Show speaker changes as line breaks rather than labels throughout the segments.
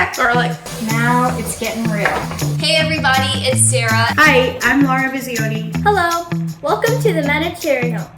back, garlic.
Now it's getting real.
Hey everybody, it's Sarah.
Hi, I'm Laura Viziotti.
Hello, welcome to the Mediterranean Home.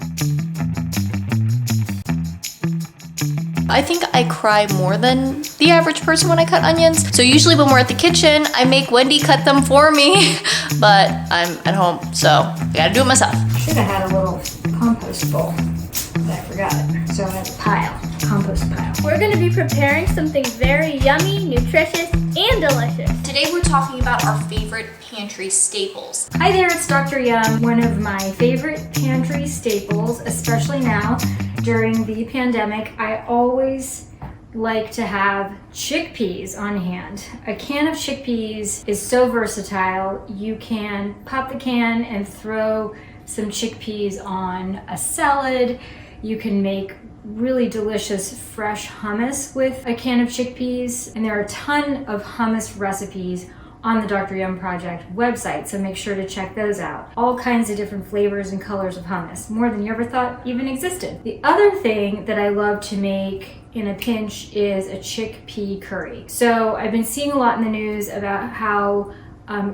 I think I cry more than the average person when I cut onions. So usually when we're at the kitchen, I make Wendy cut them for me, but I'm at home, so I gotta do it myself.
Should have had a little compost bowl, but I forgot it. So I have a pile, compost pile.
We're going to be preparing something very yummy, nutritious, and delicious.
Today we're talking about our favorite pantry staples.
Hi there, it's Dr. Yum. One of my favorite pantry staples, especially now during the pandemic. I always like to have chickpeas on hand. A can of chickpeas is so versatile. You can pop the can and throw some chickpeas on a salad. You can make really delicious fresh hummus with a can of chickpeas. And there are a ton of hummus recipes on the Dr. Yum Project website, so make sure to check those out. All kinds of different flavors and colors of hummus, more than you ever thought even existed. The other thing that I love to make in a pinch is a chickpea curry. So I've been seeing a lot in the news about how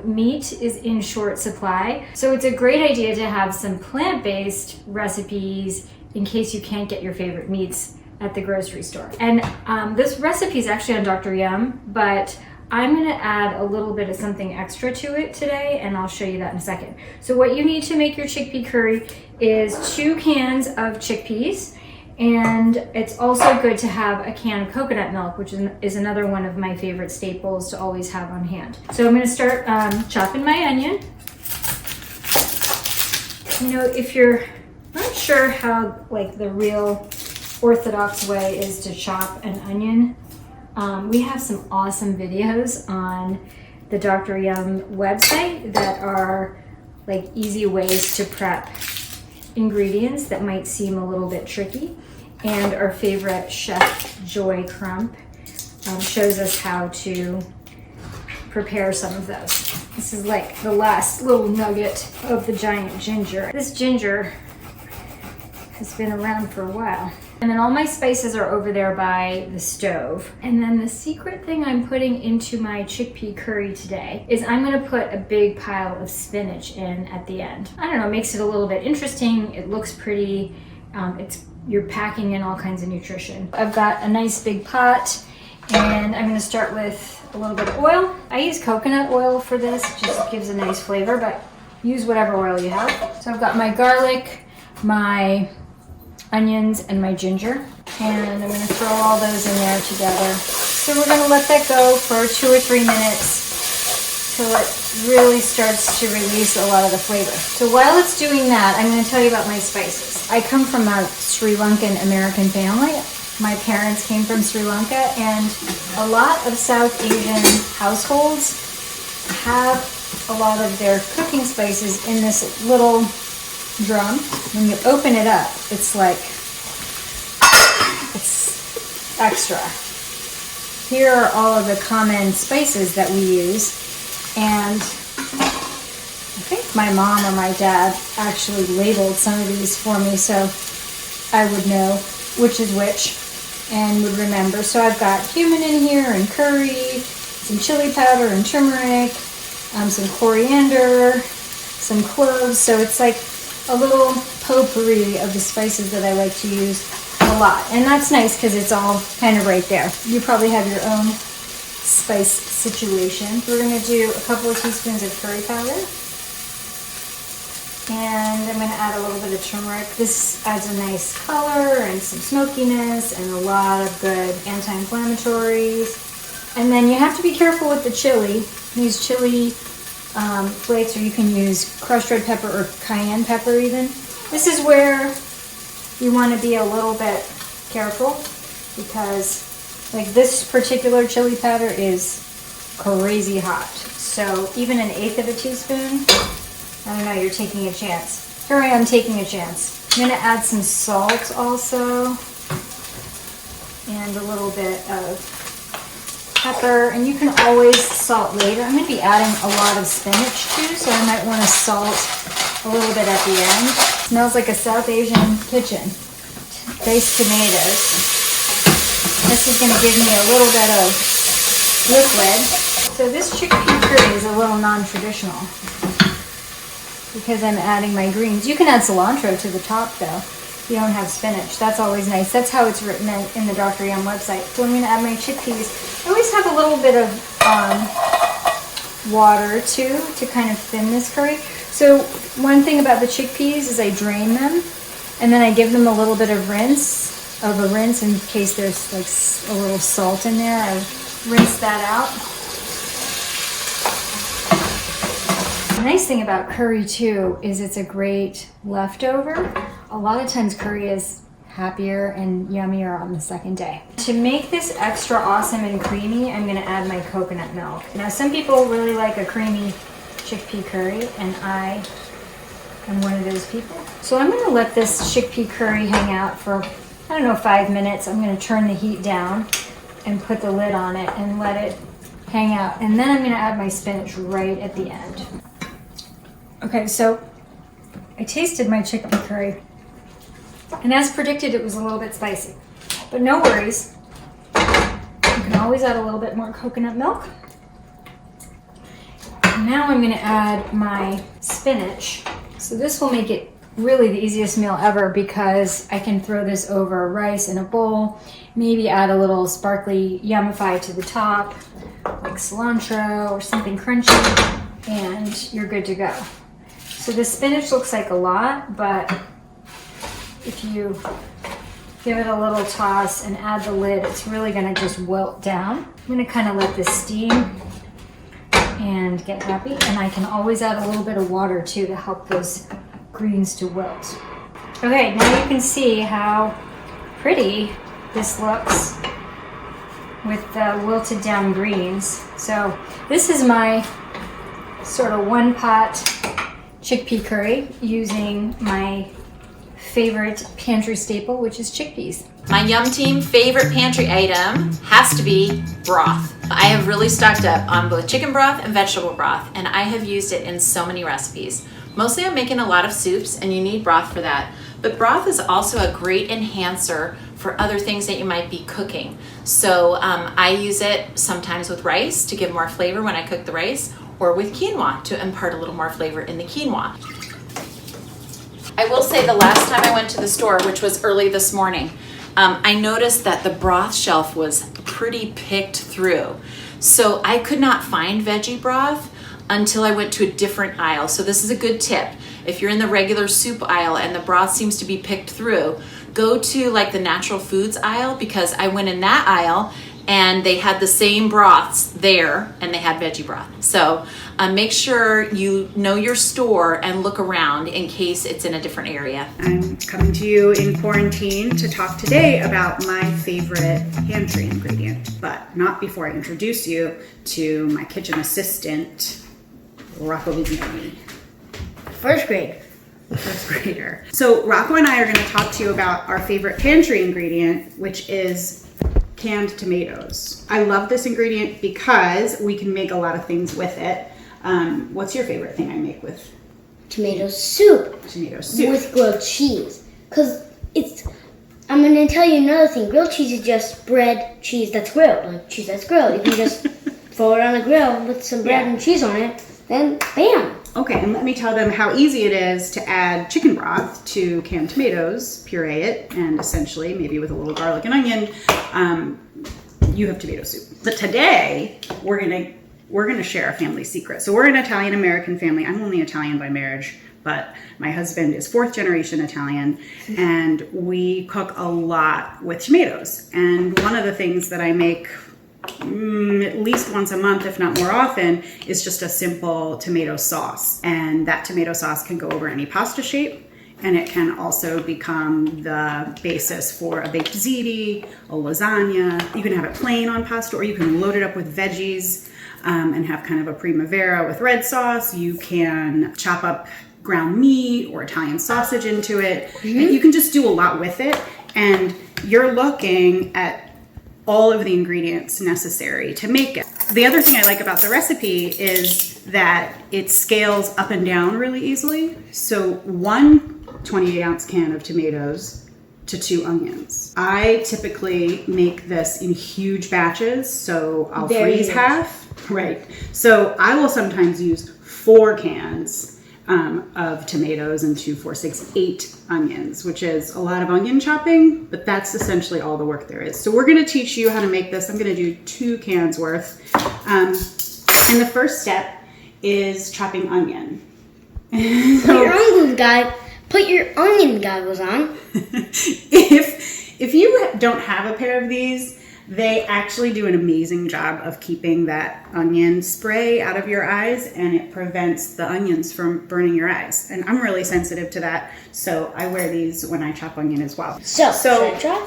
meat is in short supply. So it's a great idea to have some plant-based recipes in case you can't get your favorite meats at the grocery store. And this recipe is actually on Dr. Yum, but I'm gonna add a little bit of something extra to it today, and I'll show you that in a second. So what you need to make your chickpea curry is 2 cans of chickpeas, and it's also good to have a can of coconut milk, which is another one of my favorite staples to always have on hand. So I'm gonna start chopping my onion. You know, if you're not sure how like the real orthodox way is to chop an onion, we have some awesome videos on the Dr. Yum website that are like easy ways to prep ingredients that might seem a little bit tricky. And our favorite chef, Joy Crump, shows us how to prepare some of those. This is like the last little nugget of the giant ginger. This ginger has been around for a while. And then all my spices are over there by the stove. And then the secret thing I'm putting into my chickpea curry today is I'm gonna put a big pile of spinach in at the end. I don't know, it makes it a little bit interesting. It looks pretty. You're packing in all kinds of nutrition. I've got a nice big pot, and I'm gonna start with a little bit of oil. I use coconut oil for this, it just gives a nice flavor, but use whatever oil you have. So I've got my garlic, my onions, and my ginger, and I'm gonna throw all those in there together. So we're gonna let that go for 2 or 3 minutes till it really starts to release a lot of the flavor. So while it's doing that, I'm gonna tell you about my spices. I come from a Sri Lankan American family. My parents came from Sri Lanka, and a lot of South Asian households have a lot of their cooking spices in this little drum. When you open it up, it's like, it's extra. Here are all of the common spices that we use, and I think my mom or my dad actually labeled some of these for me so I would know which is which and would remember. So I've got cumin in here, and curry, some chili powder and turmeric, some coriander, some cloves. So it's like a little potpourri of the spices that I like to use a lot. And that's nice because it's all kind of right there. You probably have your own spice situation. We're going to do a couple of teaspoons of curry powder. And I'm going to add a little bit of turmeric. This adds a nice color and some smokiness and a lot of good anti-inflammatories. And then you have to be careful with the chili. Use chili flakes, or you can use crushed red pepper or cayenne pepper even. This is where you want to be a little bit careful, because like this particular chili powder is crazy hot. So even 1/8 of a teaspoon, I don't know, you're taking a chance. Here I am taking a chance. I'm going to add some salt also, and a little bit of pepper, and you can always salt later. I'm going to be adding a lot of spinach too, so I might want to salt a little bit at the end. Smells like a South Asian kitchen. Diced tomatoes. This is going to give me a little bit of liquid. So this chickpea curry is a little non-traditional because I'm adding my greens. You can add cilantro to the top though if you don't have spinach. That's always nice. That's how it's written in the Dr. Yum website. So I'm going to add my chickpeas. I always have a little bit of water too to kind of thin this curry. So one thing about the chickpeas is I drain them and then I give them a little bit of rinse in case there's like a little salt in there. I rinse that out. The nice thing about curry too is it's a great leftover. A lot of times curry is happier and yummier on the second day. To make this extra awesome and creamy, I'm gonna add my coconut milk. Now some people really like a creamy chickpea curry and I am one of those people. So I'm gonna let this chickpea curry hang out for, I don't know, 5 minutes. I'm gonna turn the heat down and put the lid on it and let it hang out. And then I'm gonna add my spinach right at the end. Okay, so I tasted my chickpea curry. And as predicted, it was a little bit spicy. But no worries. You can always add a little bit more coconut milk. And now I'm gonna add my spinach. So this will make it really the easiest meal ever because I can throw this over rice in a bowl, maybe add a little sparkly Yumify to the top, like cilantro or something crunchy, and you're good to go. So the spinach looks like a lot, but if you give it a little toss and add the lid, it's really gonna just wilt down. I'm gonna kind of let this steam and get happy, and I can always add a little bit of water too to help those greens to wilt. Okay, now you can see how pretty this looks with the wilted down greens. So this is my sort of one pot chickpea curry using my favorite pantry staple, which is chickpeas.
My Yum Team favorite pantry item has to be broth. I have really stocked up on both chicken broth and vegetable broth, and I have used it in so many recipes. Mostly I'm making a lot of soups, and you need broth for that. But broth is also a great enhancer for other things that you might be cooking. So I use it sometimes with rice to give more flavor when I cook the rice, or with quinoa to impart a little more flavor in the quinoa. I will say the last time I went to the store, which was early this morning, I noticed that the broth shelf was pretty picked through. So I could not find veggie broth until I went to a different aisle. So this is a good tip. If you're in the regular soup aisle and the broth seems to be picked through, go to like the natural foods aisle, because I went in that aisle and they had the same broths there and they had veggie broth. So make sure you know your store and look around in case it's in a different area.
I'm coming to you in quarantine to talk today about my favorite pantry ingredient, but not before I introduce you to my kitchen assistant, Rocco Vizioni.
First grade.
First grader. So Rocco and I are going to talk to you about our favorite pantry ingredient, which is canned tomatoes. I love this ingredient because we can make a lot of things with it. What's your favorite thing I make with
tomato soup?
Tomato soup.
With grilled cheese. Because I'm going to tell you another thing. Grilled cheese is just bread, cheese that's grilled. Like cheese that's grilled. You can just throw it on a grill with some bread and cheese on it. Then, bam.
Okay, and let me tell them how easy it is to add chicken broth to canned tomatoes, puree it, and essentially, maybe with a little garlic and onion, you have tomato soup. But today, we're gonna share a family secret. So we're an Italian-American family. I'm only Italian by marriage, but my husband is 4th generation Italian, and we cook a lot with tomatoes. And one of the things that I make at least once a month, if not more often, is just a simple tomato sauce. And that tomato sauce can go over any pasta shape, and it can also become the basis for a baked ziti, a lasagna. You can have it plain on pasta, or you can load it up with veggies and have kind of a primavera with red sauce. You can chop up ground meat or Italian sausage into it. And you can just do a lot with it. And you're looking at all of the ingredients necessary to make it. The other thing I like about the recipe is that it scales up and down really easily. So one 28-ounce can of tomatoes to 2 onions. I typically make this in huge batches, so I'll freeze half. Right. So I will sometimes use 4 cans of tomatoes and 2, 4, 6, 8 onions, which is a lot of onion chopping, but that's essentially all the work there is. So we're going to teach you how to make this. I'm going to do 2 cans worth. And the first step is chopping onion.
Put your onion goggles on.
If you don't have a pair of these, they actually do an amazing job of keeping that onion spray out of your eyes, and it prevents the onions from burning your eyes. And I'm really sensitive to that, so I wear these when I chop onion as well. So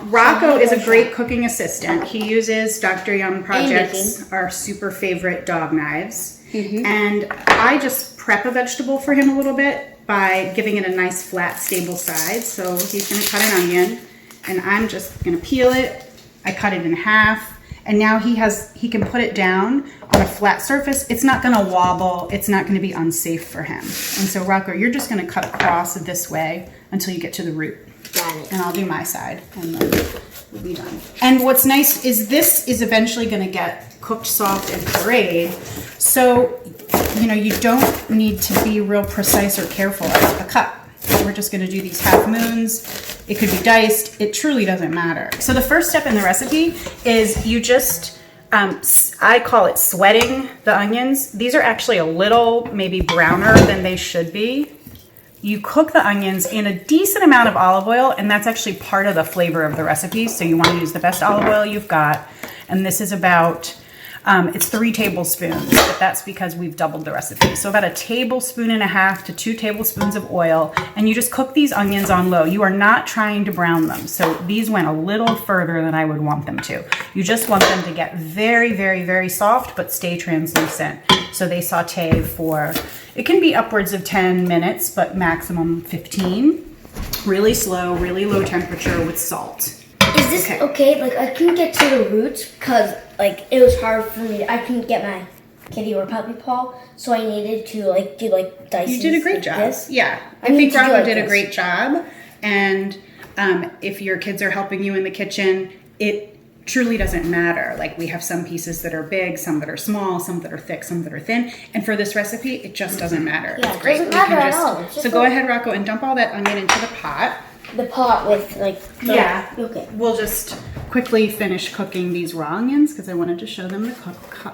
Rocco is a great cooking assistant. He uses Dr. Yum Projects, our super favorite dog knives. And I just prep a vegetable for him a little bit by giving it a nice flat, stable side. So he's gonna cut an onion, and I'm just gonna peel it. I cut it in half, and now he can put it down on a flat surface. It's not gonna wobble, it's not gonna be unsafe for him. And so Rocco, you're just gonna cut across this way until you get to the root.
Got it.
And I'll do my side, and then we'll be done. And what's nice is this is eventually gonna get cooked soft and pureed. So, you know, you don't need to be real precise or careful as a cut. We're just going to do these half moons. It could be diced. It truly doesn't matter. So the first step in the recipe is you just, I call it sweating the onions. These are actually a little maybe browner than they should be. You cook the onions in a decent amount of olive oil, and that's actually part of the flavor of the recipe. So you want to use the best olive oil you've got. And this is about, it's 3 tablespoons, but that's because we've doubled the recipe. So about 1.5 tablespoons to 2 tablespoons of oil, and you just cook these onions on low. You are not trying to brown them. So these went a little further than I would want them to. You just want them to get very, very, very soft, but stay translucent. So they saute for, it can be upwards of 10 minutes, but maximum 15. Really slow, really low temperature with salt.
Is this okay? Like, I couldn't get to the roots because, like, it was hard for me. I couldn't get my kitty or puppy paw, so I needed to, like, do, like, dicing.
You did a great job.
This.
Yeah. I think Rocco did a great job. And if your kids are helping you in the kitchen, it truly doesn't matter. Like, we have some pieces that are big, some that are small, some that are thick, some that are thin. And for this recipe, it just doesn't matter.
Yeah,
it's great.
Doesn't matter at all.
So go ahead, Rocco, and dump all that onion into the pot.
The pot with, like,
Yeah.
Okay.
We'll just quickly finish cooking these raw onions because I wanted to show them the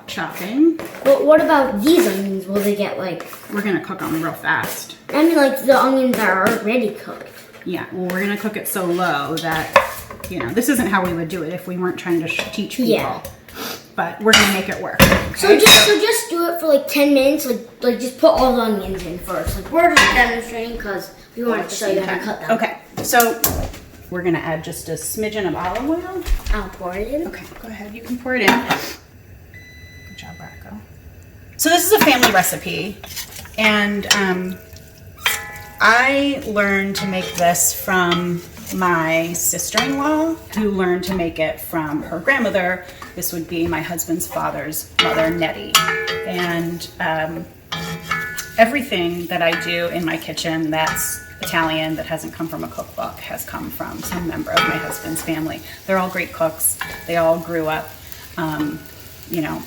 chopping.
But what about these onions? Will they get, like...
We're going to cook them real fast.
I mean, like, the onions that are already cooked.
Yeah, well, we're going to cook it so low that, you know, this isn't how we would do it if we weren't trying to teach people.
Yeah.
But we're going to make it work.
Okay? So just do it for, like, 10 minutes. Like just put all the onions in first. Like, we're just demonstrating because we wanted to show you how to cut them.
Okay, so we're going to add just a smidgen of olive oil.
I'll pour it in.
Okay, go ahead. You can pour it in. Good job, Rocco. So this is a family recipe, and I learned to make this from my sister-in-law, who learned to make it from her grandmother. This would be my husband's father's mother, Nettie. And everything that I do in my kitchen that's Italian, that hasn't come from a cookbook, has come from some member of my husband's family. They're all great cooks. They all grew up, you know,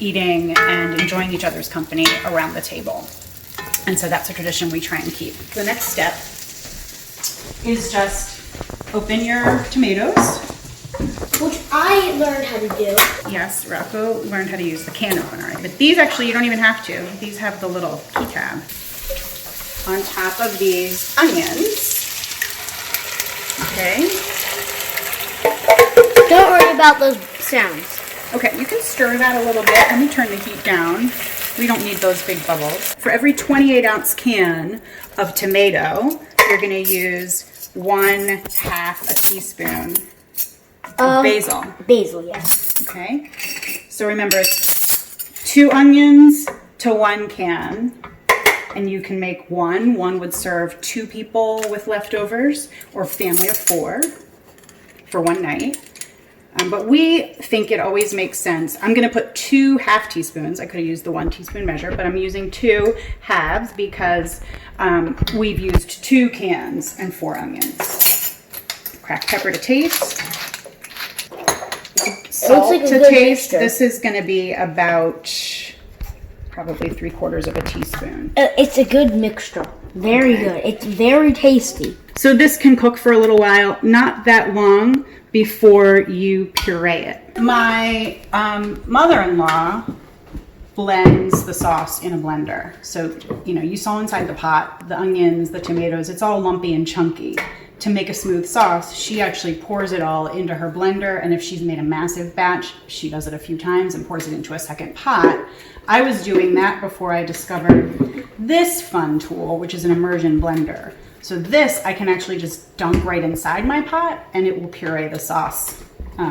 eating and enjoying each other's company around the table. And so that's a tradition we try and keep. The next step is just open your tomatoes.
Which I learned how to do.
Yes, Rocco learned how to use the can opener. But these actually, you don't even have to. These have the little key tab. On top of these onions. Okay.
Don't worry about those sounds.
Okay, you can stir that a little bit. Let me turn the heat down. We don't need those big bubbles. For every 28-ounce can of tomato, you're going to use 1/2 teaspoon of basil.
Basil, yes.
Okay. So remember, it's 2 onions to 1 can. And you can make one. One would serve 2 people with leftovers, or a family of 4 for one night. But we think it always makes sense. I'm going to put 2 half teaspoons. I could have used the 1 teaspoon measure, but I'm using 2 halves because we've used 2 cans and 4 onions. Cracked pepper to taste. Salt
like a
to
good
taste.
mixture.
This is going to be about probably 3/4 of a teaspoon.
It's a good mixture. Very
Okay.
good. It's very tasty.
So this can cook for a little while, not that long before you puree it. My mother-in-law blends the sauce in a blender. So, you saw inside the pot, the onions, the tomatoes, it's all lumpy and chunky. To make a smooth sauce, she actually pours it all into her blender, and if she's made a massive batch, she does it a few times and pours it into a second pot. I was doing that before I discovered this fun tool, which is an immersion blender. So this, I can actually just dunk right inside my pot, and it will puree the sauce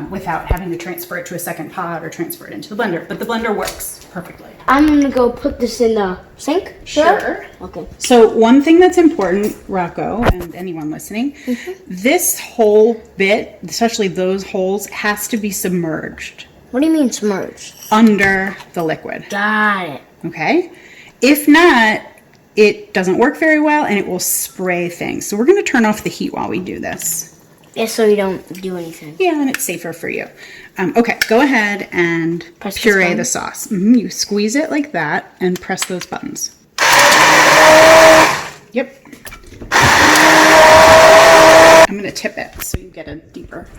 without having to transfer it to a second pot or transfer it into the blender. But the blender works perfectly.
I'm gonna go put this in the sink.
Sure.
Okay.
So one thing that's important, Rocco, and anyone listening, this whole bit, especially those holes, has to be submerged
What do you mean submerged?
under the liquid.
Got it.
Okay? If not, it doesn't work very well and it will spray things. So we're going to turn off the heat while we do this.
Yeah, so you don't do anything.
Yeah, and it's safer for you. Okay, go ahead and
Press this
puree
button?
the sauce. You squeeze it like that and press those buttons. Yep. I'm going to tip it so you get a deeper.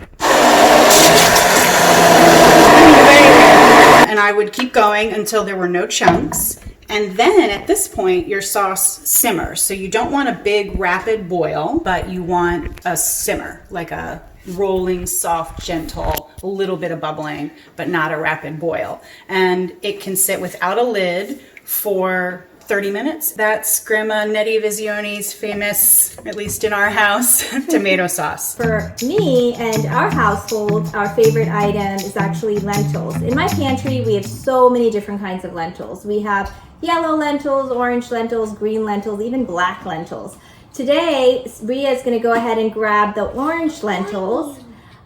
And I would keep going until there were no chunks. And then at this point, your sauce simmers. So you don't want a big rapid boil, but you want a simmer, like a rolling, soft, gentle, a little bit of bubbling, but not a rapid boil. And it can sit without a lid for 30 minutes. That's Grandma Nettie Visione's famous, at least in our house, tomato sauce.
For me and our household, our favorite item is actually lentils. In my pantry, we have so many different kinds of lentils. We have yellow lentils, orange lentils, green lentils, even black lentils. Today, Rhea is going to go ahead and grab the orange lentils.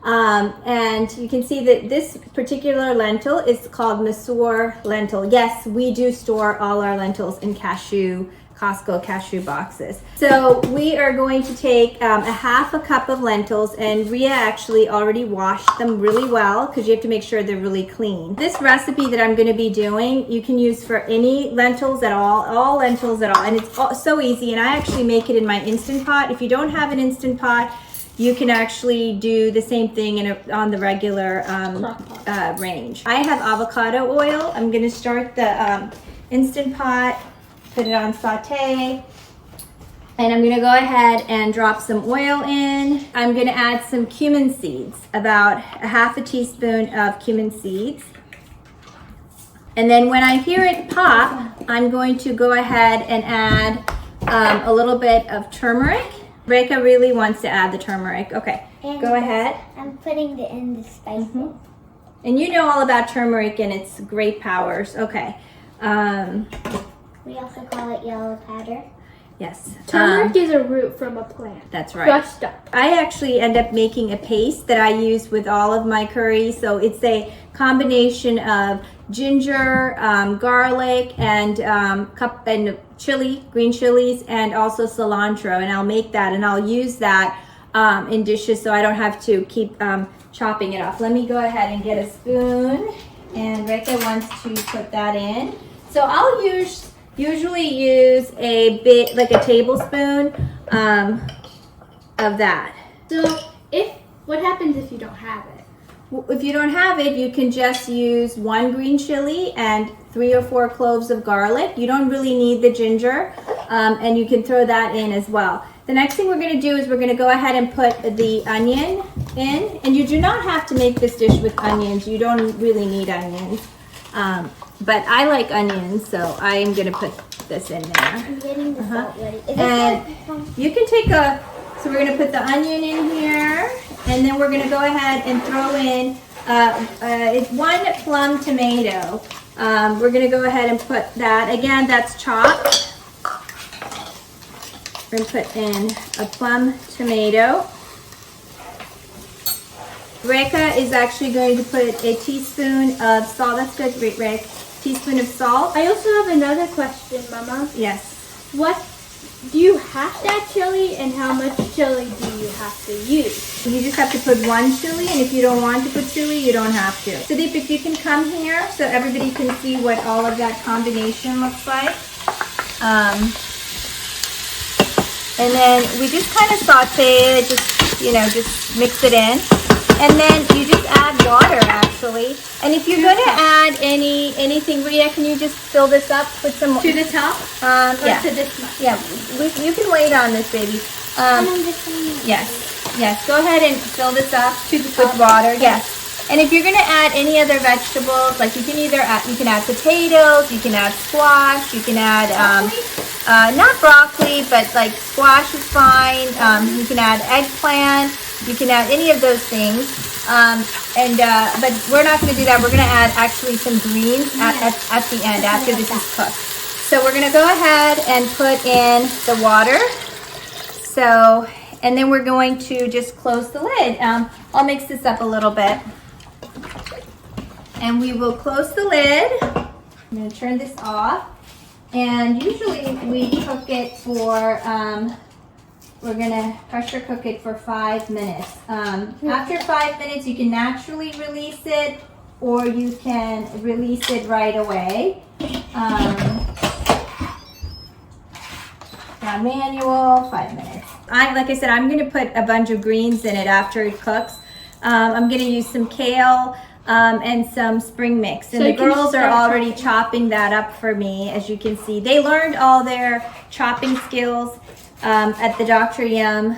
And you can see that this particular lentil is called Mesor lentil. Yes, we do store all our lentils in Costco cashew boxes. So we are going to take a half a cup of lentils, and Rhea actually already washed them really well because you have to make sure they're really clean. This recipe that I'm going to be doing, you can use for any lentils at all lentils at all, and it's so easy. And I actually make it in my Instant Pot. If you don't have an Instant Pot, you can actually do the same thing on the regular range. I have avocado oil. I'm going to start the Instant Pot, put it on saute, and I'm going to go ahead and drop some oil in. I'm going to add some cumin seeds, about a half a teaspoon of cumin seeds. And then when I hear it pop, I'm going to go ahead and add a little bit of turmeric. Reka really wants to add the turmeric. Okay,
And
go ahead.
I'm putting it in the spice bowl.
And you know all about turmeric and its great powers. Okay.
We also call it yellow powder.
Yes.
Turmeric is a root from a plant.
That's right.
Crushed up.
I actually end up making a paste that I use with all of my curries. So it's a combination of ginger, garlic, and chili, green chilies, and also cilantro. And I'll make that, and I'll use that in dishes so I don't have to keep chopping it off. Let me go ahead and get a spoon, and Reka wants to put that in. So I'll usually use a bit, like a tablespoon of that.
So what happens if you don't have it?
If you don't have it, you can just use 1 green chili and 3 or 4 cloves of garlic. You don't really need the ginger, and you can throw that in as well. The next thing we're going to do is we're going to go ahead and put the onion in, and you do not have to make this dish with onions. You don't really need onions, but I like onions, so I am going to put this in there.
I'm getting the salt ready. Is
And you can take so we're going to put the onion in here, and then we're going to go ahead and throw in 1 plum tomato. We're going to go ahead and put that, again, that's chopped. We're going to put in a plum tomato. Reka is actually going to put a teaspoon of salt. That's good, Reka. Teaspoon of salt.
I also have another question, Mama.
Yes.
What Do you have to add chili, and how much chili do you have to use?
You just have to put one chili, and if you don't want to put chili, you don't have to. Sudeep, if you can come here so everybody can see what all of that combination looks like. And then we just kind of saute it, just mix it in. And then you just add water, actually. And if you're going to add anything, Rhea, can you just fill this up with some...
To the top?
Yeah.
To this much?
Yeah, you can wait on this, baby. Yes. Go ahead and fill this up with water. Yes. And if you're going to add any other vegetables, like you can add potatoes, you can add squash, you can add... not broccoli, but like squash is fine. You can add eggplant. You can add any of those things. But we're not going to do that. We're going to add actually some greens at the end after this is cooked. So we're going to go ahead and put in the water. And then we're going to just close the lid. I'll mix this up a little bit. And we will close the lid. I'm going to turn this off. And usually we cook it for, we're going to pressure cook it for 5 minutes. After 5 minutes, you can naturally release it, or you can release it right away. Manual, 5 minutes. Like I said, I'm going to put a bunch of greens in it after it cooks. I'm going to use some kale. And some spring mix. And the girls are already chopping that up for me, as you can see. They learned all their chopping skills at the Dr. Yum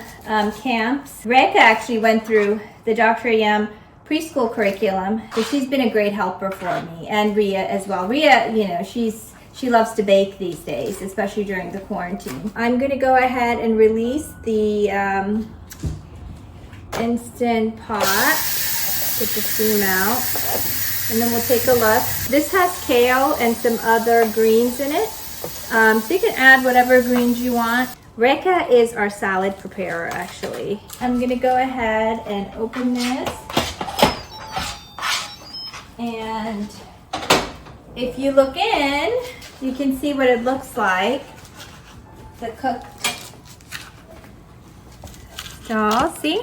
camps. Reka actually went through the Dr. Yum preschool curriculum, so she's been a great helper for me, and Rhea as well. Rhea, she loves to bake these days, especially during the quarantine. I'm going to go ahead and release the Instant Pot. Get the steam out, and then we'll take a look. This has kale and some other greens in it, so you can add whatever greens you want. Reka is our salad preparer, actually. I'm gonna go ahead and open this, and if you look in, you can see what it looks like. The cooked doll, see?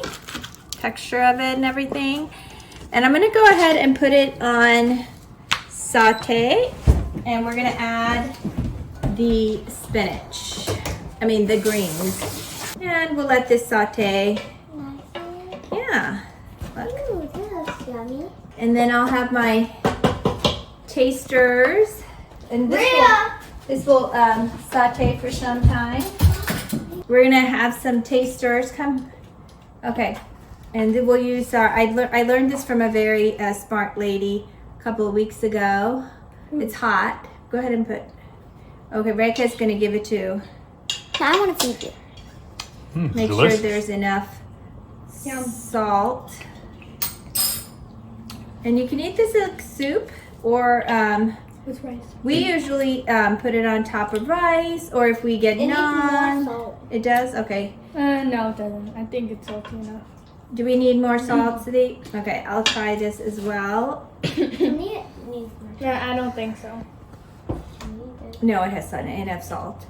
Texture of it and everything. And I'm going to go ahead and put it on saute, and we're going to add the the greens. And we'll let this saute. Yeah. Look.
Ooh, that looks yummy.
And then I'll have my tasters. And this will saute for some time. We're going to have some tasters come. Okay. And then we'll use I learned this from a very smart lady a couple of weeks ago. It's hot. Go ahead and put. Okay, Reka's going to give it to.
I want to feed you.
Make
delicious.
sure there's enough salt. And you can eat this like soup, or
With rice.
we usually put it on top of rice, or if we get
It needs more
naan.
salt.
It does? Okay.
No, it doesn't. I think it's salty enough.
Do we need more salt, Sadiq? Okay, I'll try this as well.
Needs more
No, I don't think so.
No, it has enough salt.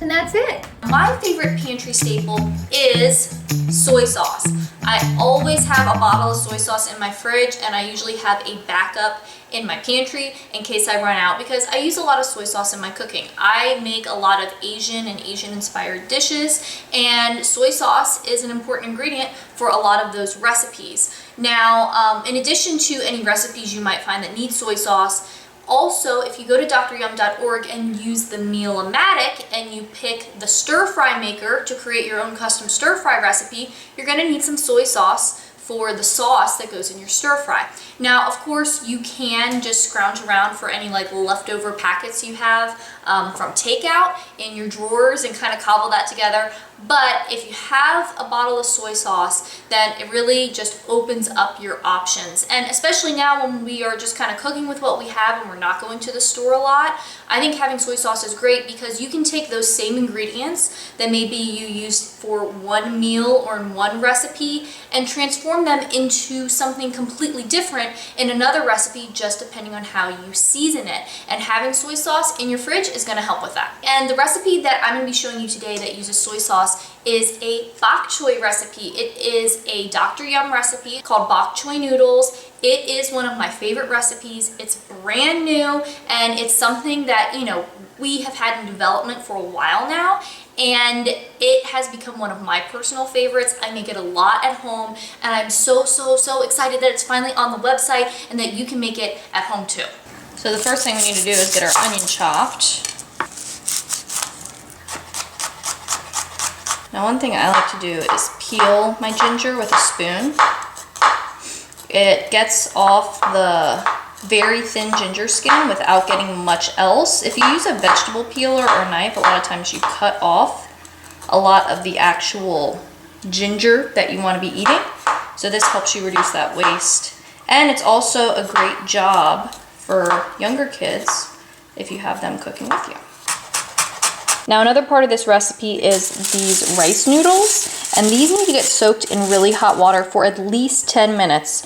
And that's it.
My favorite pantry staple is soy sauce. I always have a bottle of soy sauce in my fridge, and I usually have a backup in my pantry in case I run out, because I use a lot of soy sauce in my cooking. I make a lot of Asian and Asian inspired dishes, and soy sauce is an important ingredient for a lot of those recipes. Now, in addition to any recipes you might find that need soy sauce, also, if you go to dryum.org and use the meal-o-matic and you pick the stir-fry maker to create your own custom stir-fry recipe, you're going to need some soy sauce for the sauce that goes in your stir-fry. Now, of course, you can just scrounge around for any like leftover packets you have from takeout in your drawers and kind of cobble that together. But if you have a bottle of soy sauce, then it really just opens up your options. And especially now when we are just kind of cooking with what we have and we're not going to the store a lot, I think having soy sauce is great because you can take those same ingredients that maybe you used for one meal or in one recipe and transform them into something completely different in another recipe, just depending on how you season it. And having soy sauce in your fridge is going to help with that. And the recipe that I'm going to be showing you today that uses soy sauce is a Bok Choy recipe. It is a Dr. Yum recipe called Bok Choy Noodles. It is one of my favorite recipes. It's brand new and it's something that, you know, we have had in development for a while now, and it has become one of my personal favorites. I make it a lot at home, and I'm so excited that it's finally on the website and that you can make it at home too. So the first thing we need to do is get our onion chopped. Now, one thing I like to do is peel my ginger with a spoon. It gets off the very thin ginger skin without getting much else. If you use a vegetable peeler or a knife, a lot of times you cut off a lot of the actual ginger that you want to be eating. So this helps you reduce that waste. And it's also a great job for younger kids if you have them cooking with you. Now, another part of this recipe is these rice noodles, and these need to get soaked in really hot water for at least 10 minutes.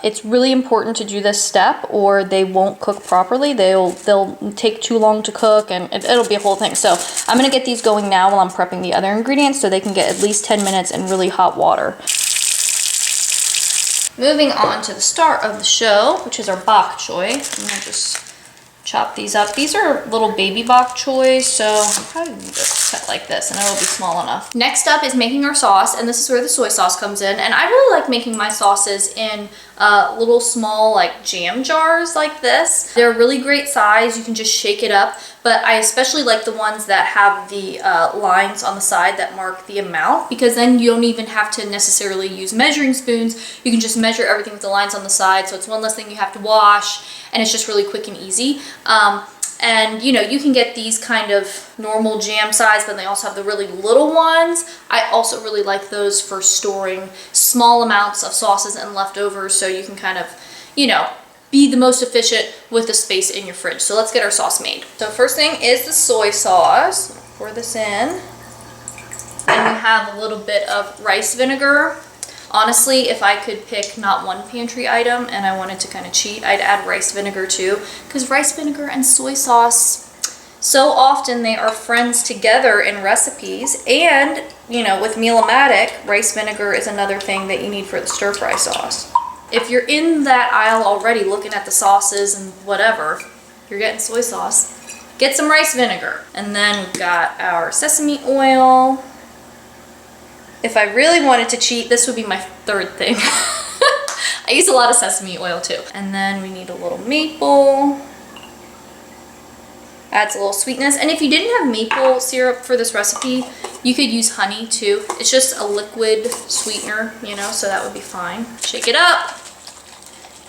It's really important to do this step or they won't cook properly. They'll take too long to cook and it'll be a whole thing. So I'm gonna get these going now while I'm prepping the other ingredients so they can get at least 10 minutes in really hot water. Moving on to the star of the show, which is our bok choy. I'm gonna just chop these up. These are little baby bok choys, so I'll probably just cut like this and it'll be small enough. Next up is making our sauce, and this is where the soy sauce comes in. And I really like making my sauces in little small like jam jars like this. They're a really great size. You can just shake it up, but I especially like the ones that have the lines on the side that mark the amount, because then you don't even have to necessarily use measuring spoons. You can just measure everything with the lines on the side, so it's one less thing you have to wash, and it's just really quick and easy. And you know, you can get these kind of normal jam size, but they also have the really little ones. I also really like those for storing small amounts of sauces and leftovers, so you can kind of, you know, be the most efficient with the space in your fridge. So let's get our sauce made. So first thing is the soy sauce. Pour this in. And we have a little bit of rice vinegar. Honestly, if I could pick not one pantry item and I wanted to kind of cheat, I'd add rice vinegar too, because rice vinegar and soy sauce, so often they are friends together in recipes. And, you know, with meal-o-matic, rice vinegar is another thing that you need for the stir-fry sauce. If you're in that aisle already looking at the sauces and whatever, you're getting soy sauce, get some rice vinegar. And then we've got our sesame oil. If I really wanted to cheat, this would be my third thing. I use a lot of sesame oil too. And then we need a little maple. Adds a little sweetness. And if you didn't have maple syrup for this recipe, you could use honey too. It's just a liquid sweetener, you know, so that would be fine. Shake it up.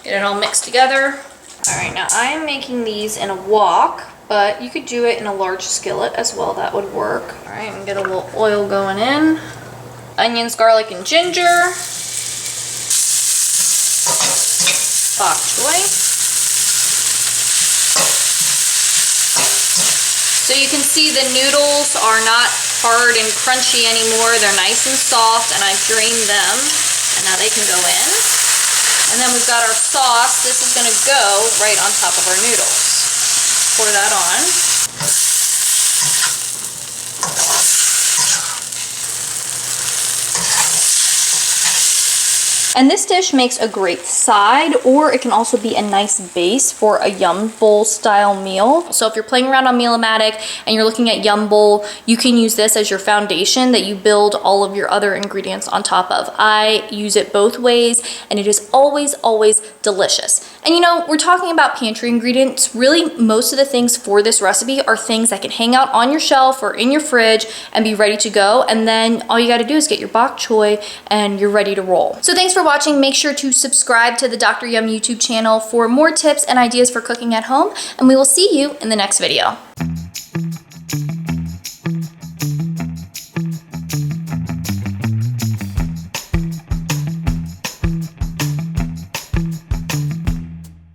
Get it all mixed together. All right, now I am making these in a wok, but you could do it in a large skillet as well. That would work. All right, and get a little oil going in. Onions, garlic, and ginger. Bok choy. So you can see the noodles are not hard and crunchy anymore. They're nice and soft, and I've drained them, and now they can go in. And then we've got our sauce. This is gonna go right on top of our noodles. Pour that on. And this dish makes a great side, or it can also be a nice base for a yum bowl style meal. So if you're playing around on Meal-o-matic and you're looking at yum bowl, you can use this as your foundation that you build all of your other ingredients on top of. I use it both ways, and it is always delicious. And you know, we're talking about pantry ingredients. Really, most of the things for this recipe are things that can hang out on your shelf or in your fridge and be ready to go. And then all you got to do is get your bok choy and you're ready to roll. So thanks for watching. Make sure to subscribe to the Dr. Yum YouTube channel for more tips and ideas for cooking at home, and we will see you in the next video.